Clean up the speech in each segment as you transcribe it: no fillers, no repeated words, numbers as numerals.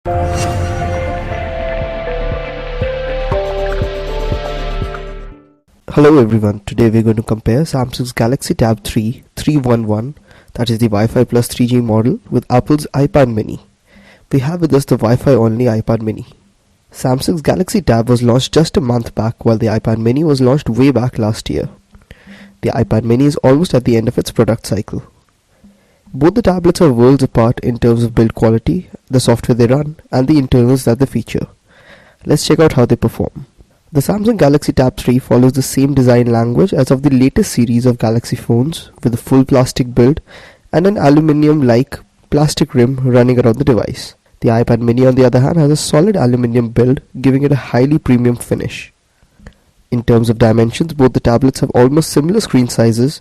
Hello everyone, today we're going to compare Samsung's Galaxy Tab 3 311, that is the Wi-Fi plus 3G model, with Apple's iPad mini. We have with us the Wi-Fi only iPad mini. Samsung's Galaxy Tab was launched just a month back, while the iPad mini was launched way back last year. The iPad mini is almost at the end of its product cycle. Both the tablets are worlds apart in terms of build quality, the software they run, and the internals that they feature. Let's check out how they perform. The Samsung Galaxy Tab 3 follows the same design language as of the latest series of Galaxy phones, with a full plastic build and an aluminium-like plastic rim running around the device. The iPad mini, on the other hand, has a solid aluminium build, giving it a highly premium finish. In terms of dimensions, both the tablets have almost similar screen sizes,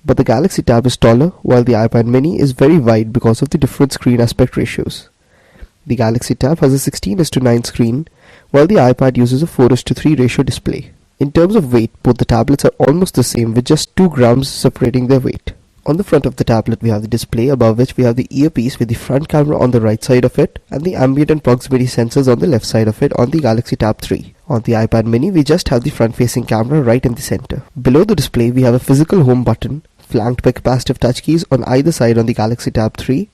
but the Galaxy Tab is taller, while the iPad mini is very wide because of the different screen aspect ratios. The Galaxy Tab has a 16:9 screen, while the iPad uses a 4:3 ratio display. In terms of weight, both the tablets are almost the same, with just 2 grams separating their weight. On the front of the tablet we have the display, above which we have the earpiece with the front camera on the right side of it and the ambient and proximity sensors on the left side of it on the Galaxy Tab 3. On the iPad mini we just have the front facing camera right in the center. Below the display we have a physical home button, flanked by capacitive touch keys on either side on the Galaxy Tab 3.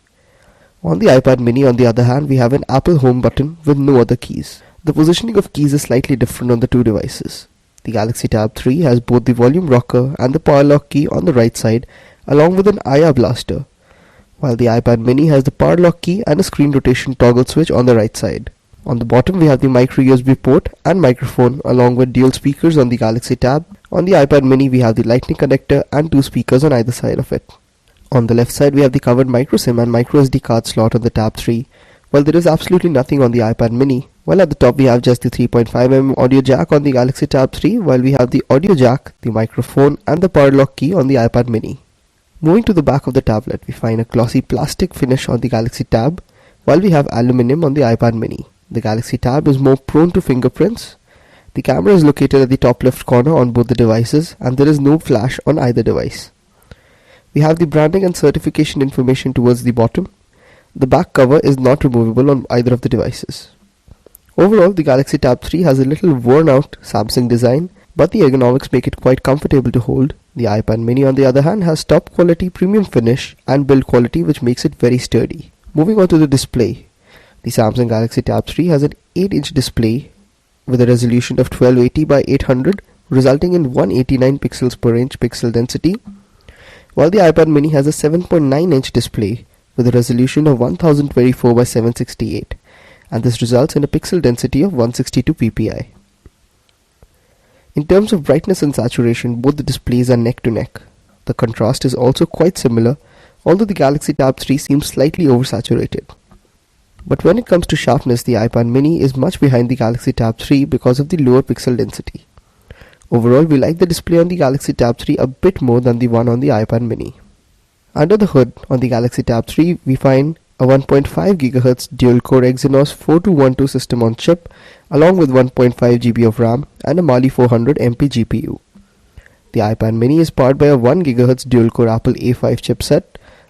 On the iPad mini, on the other hand, we have an Apple home button with no other keys. The positioning of keys is slightly different on the two devices. The Galaxy Tab 3 has both the volume rocker and the power lock key on the right side, along with an IR blaster, while the iPad mini has the power lock key and a screen rotation toggle switch on the right side. On the bottom we have the micro USB port and microphone, along with dual speakers on the Galaxy Tab. On the iPad mini we have the lightning connector and 2 speakers on either side of it. On the left side we have the covered micro SIM and micro SD card slot on the Tab 3, while there is absolutely nothing on the iPad mini. While at the top we have just the 3.5mm audio jack on the Galaxy Tab 3, while we have the audio jack, the microphone and the power lock key on the iPad mini. Moving to the back of the tablet, we find a glossy plastic finish on the Galaxy Tab, while we have aluminium on the iPad mini. The Galaxy Tab is more prone to fingerprints. The camera is located at the top left corner on both the devices, and there is no flash on either device. We have the branding and certification information towards the bottom. The back cover is not removable on either of the devices. Overall, the Galaxy Tab 3 has a little worn out Samsung design, but the ergonomics make it quite comfortable to hold. The iPad mini, on the other hand, has top quality premium finish and build quality, which makes it very sturdy. Moving on to the display. The Samsung Galaxy Tab 3 has an 8-inch display with a resolution of 1280 by 800, resulting in 189 pixels per inch pixel density, while the iPad mini has a 7.9-inch display with a resolution of 1024 by 768, and this results in a pixel density of 162 ppi. In terms of brightness and saturation, both the displays are neck to neck. The contrast is also quite similar, although the Galaxy Tab 3 seems slightly oversaturated. But when it comes to sharpness, the iPad mini is much behind the Galaxy Tab 3 because of the lower pixel density. Overall, we like the display on the Galaxy Tab 3 a bit more than the one on the iPad mini. Under the hood, on the Galaxy Tab 3, we find a 1.5 GHz dual-core Exynos 4212 system on chip, along with 1.5 GB of RAM and a Mali 400 MP GPU. The iPad mini is powered by a 1 GHz dual-core Apple A5 chipset,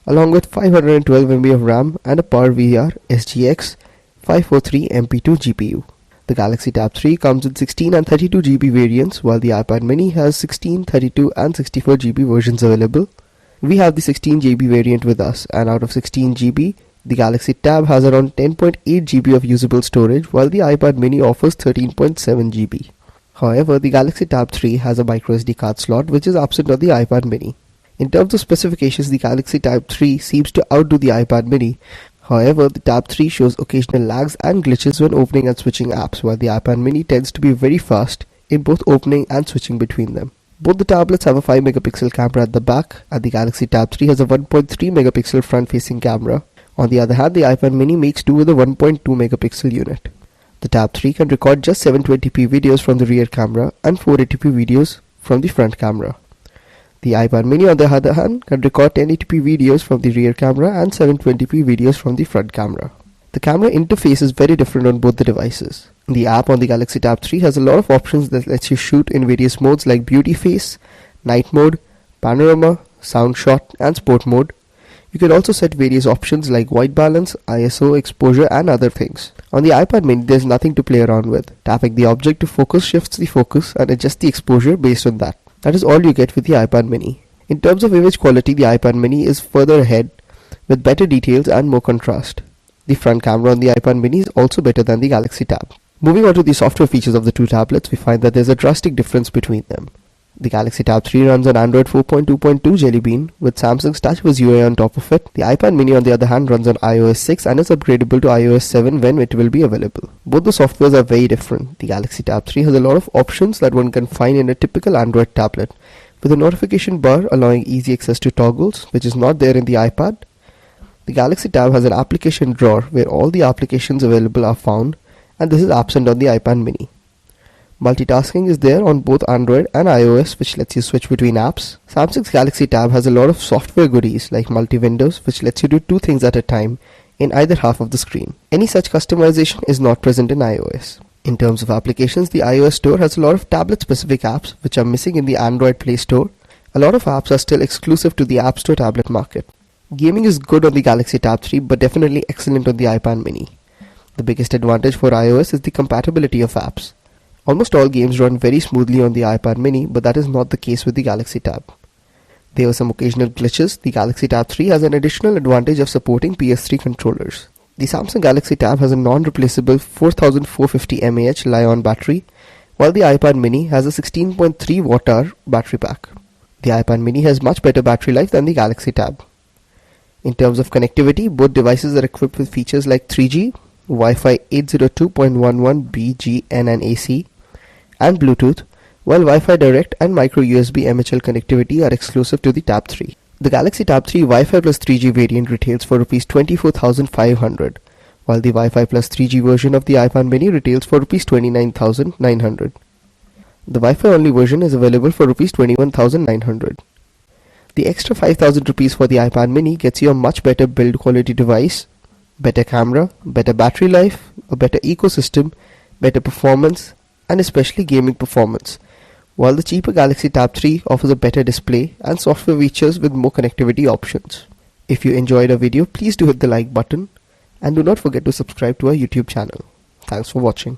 along with 512 MB of RAM and a PowerVR SGX 543 MP2 GPU. The Galaxy Tab 3 comes with 16 and 32 GB variants, while the iPad mini has 16, 32 and 64 GB versions available. We have the 16 GB variant with us, and out of 16 GB, the Galaxy Tab has around 10.8 GB of usable storage, while the iPad mini offers 13.7 GB. However, the Galaxy Tab 3 has a microSD card slot, which is absent on the iPad mini. In terms of specifications, the Galaxy Tab 3 seems to outdo the iPad mini. However, the Tab 3 shows occasional lags and glitches when opening and switching apps, while the iPad mini tends to be very fast in both opening and switching between them. Both the tablets have a 5 megapixel camera at the back, and the Galaxy Tab 3 has a 1.3 megapixel front-facing camera. On the other hand, the iPad mini makes do with a 1.2 megapixel unit. The Tab 3 can record just 720p videos from the rear camera and 480p videos from the front camera. The iPad mini, on the other hand, can record 1080p videos from the rear camera and 720p videos from the front camera. The camera interface is very different on both the devices. The app on the Galaxy Tab 3 has a lot of options that lets you shoot in various modes like beauty face, night mode, panorama, sound shot and sport mode. You can also set various options like white balance, ISO, exposure and other things. On the iPad mini there's nothing to play around with. Tapping the object to focus shifts the focus and adjusts the exposure based on that. That is all you get with the iPad mini. In terms of image quality, the iPad mini is further ahead with better details and more contrast. The front camera on the iPad mini is also better than the Galaxy Tab. Moving on to the software features of the two tablets, we find that there's a drastic difference between them. The Galaxy Tab 3 runs on Android 4.2.2 Jelly Bean with Samsung's TouchWiz UI on top of it. The iPad mini on the other hand runs on iOS 6 and is upgradable to iOS 7 when it will be available. Both the softwares are very different. The Galaxy Tab 3 has a lot of options that one can find in a typical Android tablet, with a notification bar allowing easy access to toggles, which is not there in the iPad. The Galaxy Tab has an application drawer where all the applications available are found, and this is absent on the iPad mini. Multitasking is there on both Android and iOS, which lets you switch between apps. Samsung's Galaxy Tab has a lot of software goodies like multi-windows, which lets you do two things at a time in either half of the screen. Any such customization is not present in iOS. In terms of applications, the iOS store has a lot of tablet-specific apps which are missing in the Android Play Store. A lot of apps are still exclusive to the App Store tablet market. Gaming is good on the Galaxy Tab 3 but definitely excellent on the iPad mini. The biggest advantage for iOS is the compatibility of apps. Almost all games run very smoothly on the iPad mini, but that is not the case with the Galaxy Tab. There were some occasional glitches. The Galaxy Tab 3 has an additional advantage of supporting PS3 controllers. The Samsung Galaxy Tab has a non-replaceable 4450 mAh Li-ion battery, while the iPad mini has a 16.3 Wh battery pack. The iPad mini has much better battery life than the Galaxy Tab. In terms of connectivity, both devices are equipped with features like 3G, Wi-Fi 802.11b GN and AC, and Bluetooth, while Wi-Fi Direct and micro USB MHL connectivity are exclusive to the Tab 3. The Galaxy Tab 3 Wi-Fi plus 3G variant retails for Rs 24,500, while the Wi-Fi plus 3G version of the iPad mini retails for Rs 29,900. The Wi-Fi only version is available for Rs 21,900. The extra 5,000 rupees for the iPad mini gets you a much better build quality device, better camera, better battery life, a better ecosystem, better performance, and especially gaming performance, while the cheaper Galaxy Tab 3 offers a better display and software features with more connectivity options. If you enjoyed our video, please do hit the like button and do not forget to subscribe to our YouTube channel. Thanks for watching.